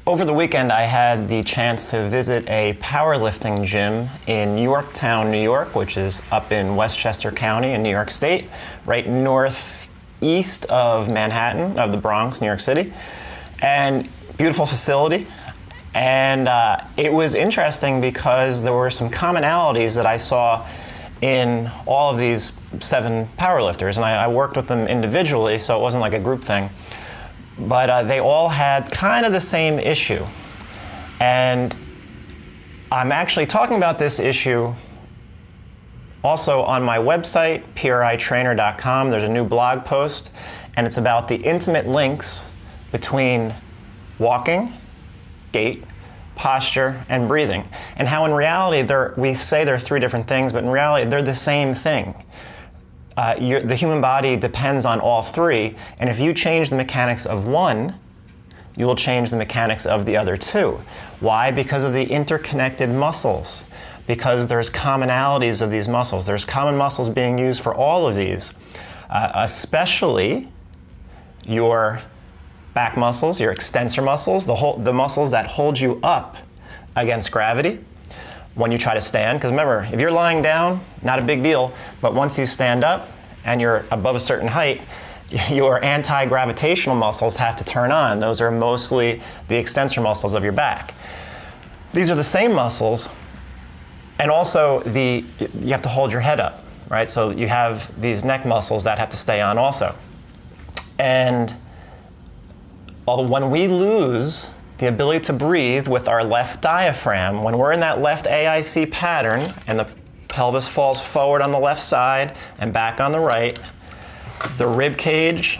Over the weekend, I had the chance to visit a powerlifting gym in Yorktown, New York, which is up in Westchester County in New York State, right northeast of Manhattan, of the Bronx, New York City. And beautiful facility. And it was interesting because there were some commonalities that I saw in all of these 7 powerlifters. And I worked with them individually, so it wasn't like a group thing. But they all had kind of the same issue. And I'm actually talking about this issue also on my website, pritrainer.com. There's a new blog post, and it's about the intimate links between walking, gait, posture, and breathing. And how in reality, we say they're 3 different things, but in reality, they're the same thing. The human body depends on all 3, and if you change the mechanics of one, you will change the mechanics of the other 2. Why? Because of the interconnected muscles. Because there's commonalities of these muscles. There's common muscles being used for all of these, especially your back muscles, your extensor muscles, the muscles that hold you up against gravity when you try to stand. Because remember, if you're lying down, not a big deal, but once you stand up and you're above a certain height, your anti-gravitational muscles have to turn on. Those are mostly the extensor muscles of your back. These are the same muscles, and also you have to hold your head up, right? So you have these neck muscles that have to stay on also. And when we lose the ability to breathe with our left diaphragm, when we're in that left AIC pattern and the pelvis falls forward on the left side and back on the right, the rib cage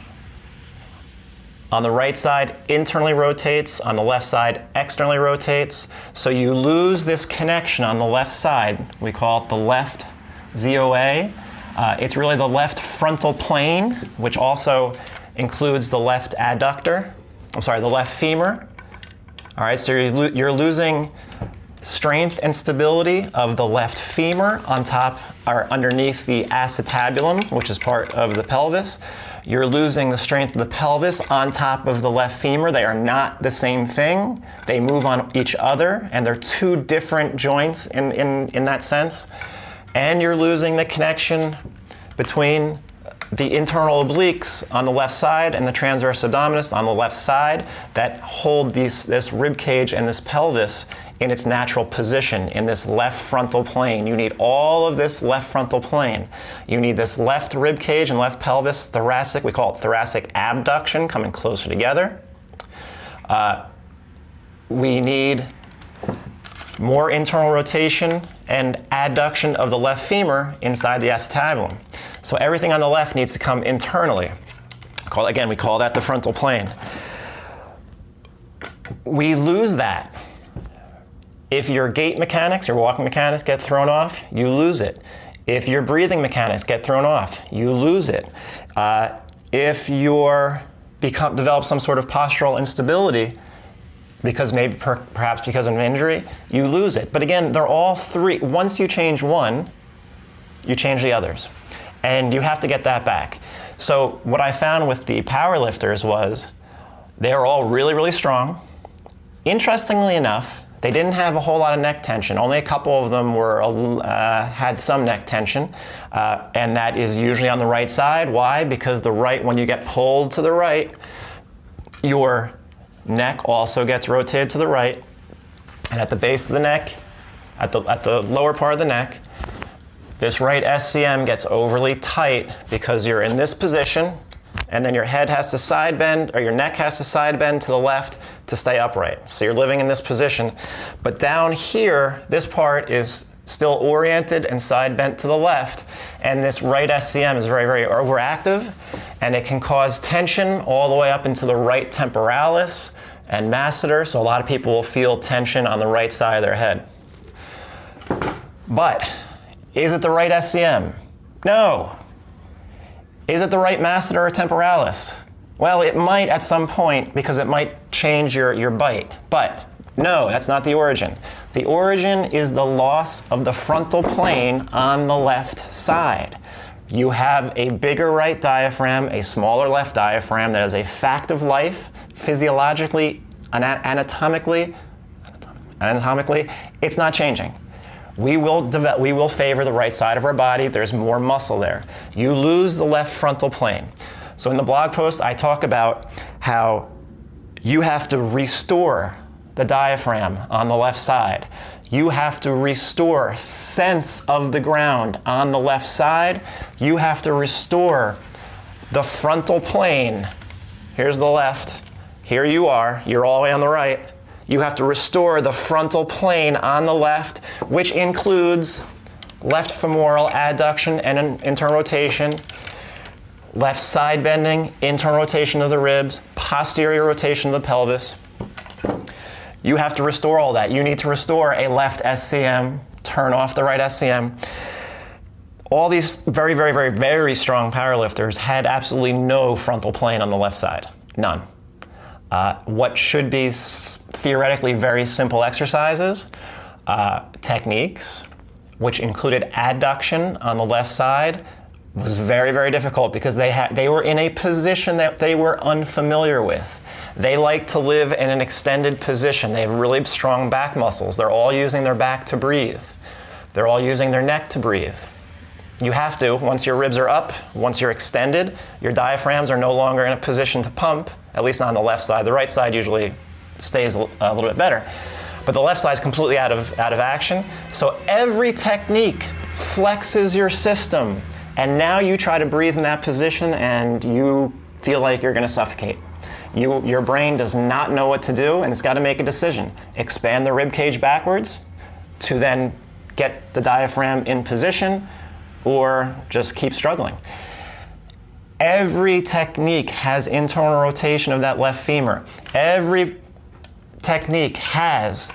on the right side internally rotates, on the left side externally rotates. So you lose this connection on the left side. We call it the left ZOA. It's really the left frontal plane, which also includes the left adductor. The left femur. All right, so you're losing strength and stability of the left femur on top or underneath the acetabulum, which is part of the pelvis. You're losing the strength of the pelvis on top of the left femur. They are not the same thing. They move on each other, and they're 2 different joints in that sense. And you're losing the connection between the internal obliques on the left side and the transverse abdominis on the left side that hold this rib cage and this pelvis in its natural position in this left frontal plane. You need all of this left frontal plane. You need this left rib cage and left pelvis, thoracic, we call it thoracic abduction, coming closer together. We need more internal rotation and adduction of the left femur inside the acetabulum. So everything on the left needs to come internally. We call that the frontal plane. We lose that. If your gait mechanics, your walking mechanics get thrown off, you lose it. If your breathing mechanics get thrown off, you lose it. If you develop some sort of postural instability, because perhaps because of an injury, you lose it. But again, they're all 3. Once you change one, you change the others. And you have to get that back. So what I found with the powerlifters was they were all really, really strong. Interestingly enough, they didn't have a whole lot of neck tension. Only a couple of them had some neck tension, and that is usually on the right side. Why? Because when you get pulled to the right, your neck also gets rotated to the right, and at the base of the neck, at the lower part of the neck, this right SCM gets overly tight because you're in this position, and then your head has to side bend, or your neck has to side bend to the left to stay upright. So you're living in this position. But down here, this part is still oriented and side bent to the left, and this right SCM is very, very overactive, and it can cause tension all the way up into the right temporalis and masseter, so a lot of people will feel tension on the right side of their head. But is it the right SCM? No. Is it the right masseter or temporalis? Well, it might at some point because it might change your bite. But no, that's not the origin. The origin is the loss of the frontal plane on the left side. You have a bigger right diaphragm, a smaller left diaphragm. That is a fact of life, physiologically anatomically, it's not changing. We will favor the right side of our body. There's more muscle there. You lose the left frontal plane. So in the blog post, I talk about how you have to restore the diaphragm on the left side. You have to restore sense of the ground on the left side. You have to restore the frontal plane. Here's the left. Here you are. You're all the way on the right. You have to restore the frontal plane on the left, which includes left femoral adduction and internal rotation, left side bending, internal rotation of the ribs, posterior rotation of the pelvis. You have to restore all that. You need to restore a left SCM, turn off the right SCM. All these very, very, very, very strong powerlifters had absolutely no frontal plane on the left side, none. What should be theoretically very simple exercises, techniques, which included adduction on the left side, was very, very difficult because they were in a position that they were unfamiliar with. They like to live in an extended position. They have really strong back muscles. They're all using their back to breathe. They're all using their neck to breathe. You have to, once your ribs are up, once you're extended, your diaphragms are no longer in a position to pump, at least not on the left side. The right side usually stays a little bit better. But the left side is completely out of action. So every technique flexes your system. And now you try to breathe in that position and you feel like you're going to suffocate. Your brain does not know what to do and it's got to make a decision. Expand the rib cage backwards to then get the diaphragm in position, or just keep struggling. Every technique has internal rotation of that left femur. Every technique has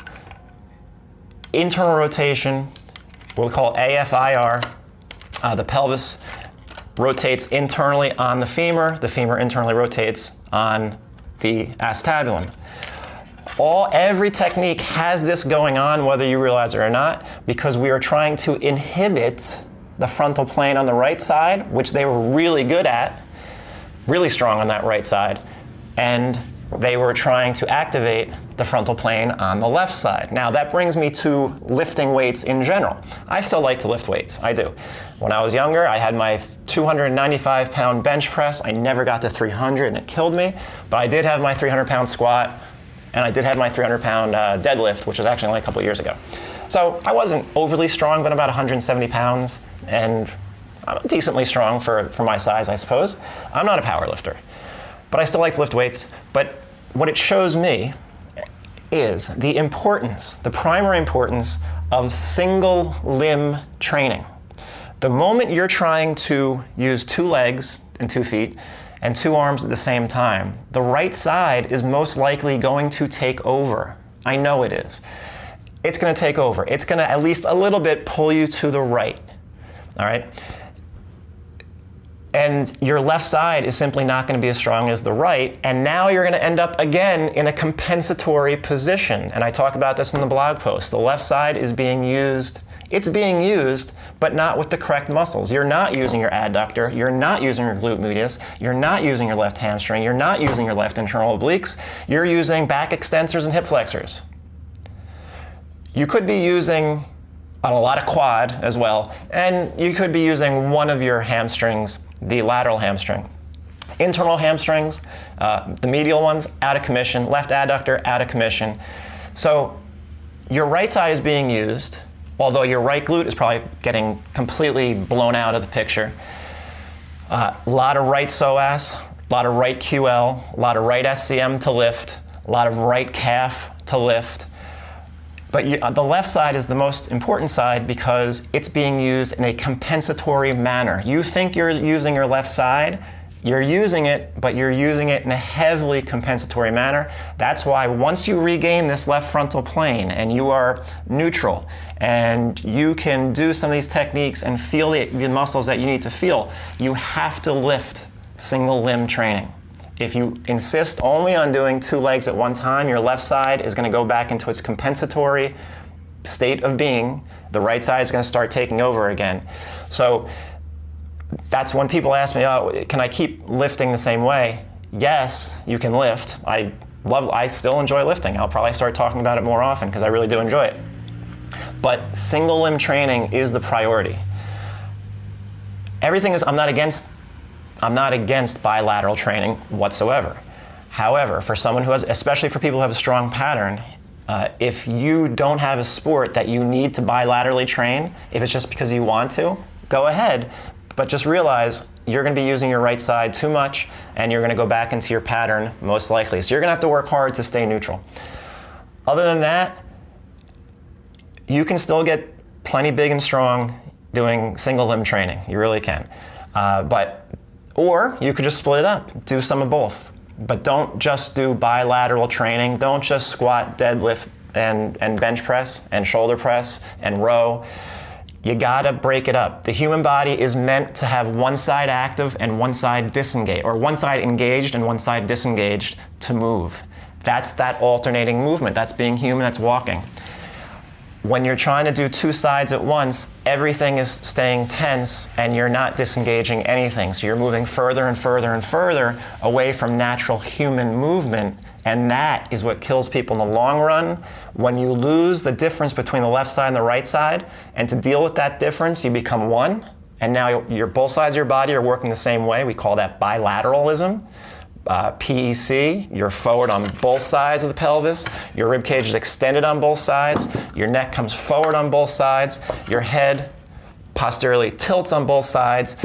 internal rotation, what we call AFIR. The pelvis rotates internally on the femur internally rotates on the acetabulum. Every technique has this going on, whether you realize it or not, because we are trying to inhibit the frontal plane on the right side, which they were really good at, really strong on that right side, and they were trying to activate the frontal plane on the left side. Now that brings me to lifting weights in general. I still like to lift weights, I do. When I was younger, I had my 295-pound bench press. I never got to 300 and it killed me, but I did have my 300-pound squat and I did have my 300-pound deadlift, which was actually only a couple years ago. So I wasn't overly strong, but about 170 pounds, and I'm decently strong for my size, I suppose. I'm not a power lifter, but I still like to lift weights. But what it shows me is the importance, the primary importance of single limb training. The moment you're trying to use 2 legs and 2 feet and 2 arms at the same time, the right side is most likely going to take over. I know it is. It's going to take over. It's going to at least a little bit pull you to the right. All right? And your left side is simply not going to be as strong as the right, and now you're going to end up again in a compensatory position. And I talk about this in the blog post. The left side is being used, it's being used, but not with the correct muscles. You're not using your adductor, you're not using your glute medius, you're not using your left hamstring, you're not using your left internal obliques, you're using back extensors and hip flexors. You could be using on a lot of quad as well, and you could be using one of your hamstrings, the lateral hamstring. Internal hamstrings, the medial ones, out of commission, left adductor, out of commission. So your right side is being used, although your right glute is probably getting completely blown out of the picture. A lot of right psoas, a lot of right QL, a lot of right SCM to lift, a lot of right calf to lift. But the left side is the most important side because it's being used in a compensatory manner. You think you're using your left side, you're using it, but you're using it in a heavily compensatory manner. That's why once you regain this left frontal plane and you are neutral and you can do some of these techniques and feel the muscles that you need to feel, you have to lift single limb training. If you insist only on doing 2 legs at one time, your left side is going to go back into its compensatory state of being. The right side is going to start taking over again. So that's when people ask me, oh, can I keep lifting the same way? Yes, you can lift. I I still enjoy lifting. I'll probably start talking about it more often because I really do enjoy it. But single limb training is the priority. Everything is, I'm not against bilateral training whatsoever. However, for someone who has, especially for people who have a strong pattern, if you don't have a sport that you need to bilaterally train, if it's just because you want to, go ahead. But just realize you're going to be using your right side too much and you're going to go back into your pattern most likely. So you're going to have to work hard to stay neutral. Other than that, you can still get plenty big and strong doing single limb training. You really can. Or you could just split it up, do some of both. But don't just do bilateral training. Don't just squat, deadlift, and bench press, and shoulder press, and row. You gotta break it up. The human body is meant to have one side active and one side disengaged, or one side engaged and one side disengaged to move. That's that alternating movement. That's being human, that's walking. When you're trying to do two sides at once, everything is staying tense and you're not disengaging anything. So you're moving further and further and further away from natural human movement, and that is what kills people in the long run. When you lose the difference between the left side and the right side, and to deal with that difference, you become one, and now both sides of your body are working the same way. We call that bilateralism. PEC, you're forward on both sides of the pelvis, your rib cage is extended on both sides, your neck comes forward on both sides, your head posteriorly tilts on both sides.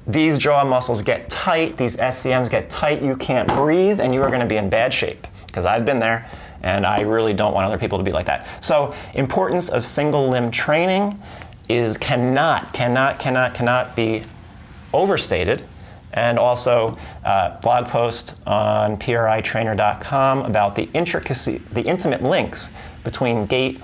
These jaw muscles get tight, these SCMs get tight, you can't breathe, and you are going to be in bad shape, because I've been there, and I really don't want other people to be like that. So, importance of single limb training is cannot be overstated. And also blog post on pritrainer.com about the intimate links between gait,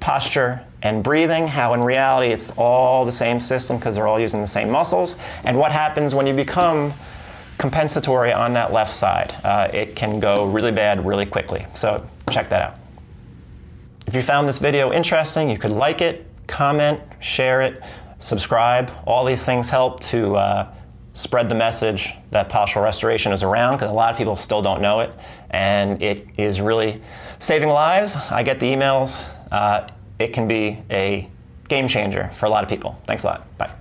posture, and breathing, how in reality it's all the same system because they're all using the same muscles, and what happens when you become compensatory on that left side. It can go really bad really quickly, so check that out. If you found this video interesting, you could like it, comment, share it, subscribe. All these things help to spread the message that postural restoration is around, because a lot of people still don't know it, and it is really saving lives. I get the emails. It can be a game changer for a lot of people. Thanks a lot. Bye.